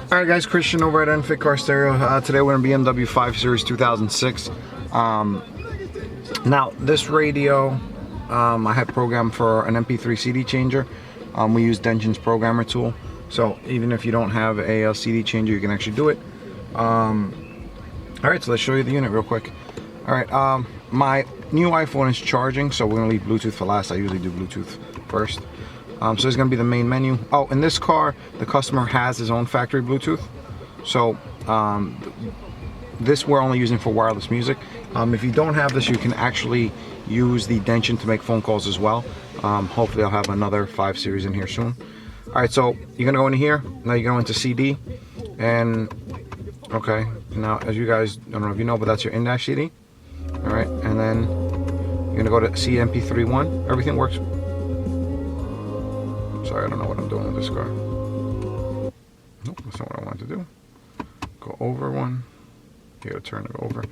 Alright guys, Christian over at Unfit Car Stereo. Today we're in BMW 5 Series 2006. Now this radio I had programmed for an MP3 CD changer. We use Denshin's programmer tool, so even if you don't have a CD changer, you can actually do it. Alright, so let's show you the unit real quick. Alright, my new iPhone is charging, so we're going to leave Bluetooth for last. I usually do Bluetooth first. So it's going to be the main menu. Oh, in this car, the customer has his own factory Bluetooth. So this we're only using for wireless music. If you don't have this, you can actually use the Denshin to make phone calls as well. Hopefully I'll have another 5 Series in here soon. Alright, so you're going to go into here. Now you go into CD. And, okay, now as you guys, I don't know if you know, but that's your in-dash CD. Alright, and then you're going to go to MP3.1. Everything works. Sorry, I don't know what I'm doing with this car. Nope, that's not what I wanted to do. Go over one. You gotta turn it over.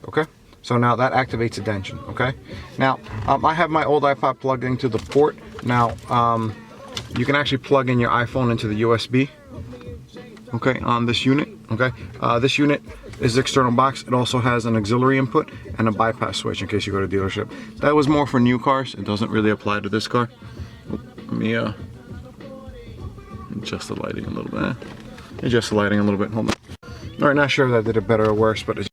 Okay, so now that activates a Denshin. Okay, now I have my old iPod plugged into the port. Now you can actually plug in your iPhone into the USB. Okay, on this unit. Okay, this unit is the external box. It also has an auxiliary input and a bypass switch in case you go to dealership. That was more for new cars. It doesn't really apply to this car. Let me adjust the lighting a little bit. Adjust the lighting a little bit. Hold on. Alright, not sure if that did it better or worse, but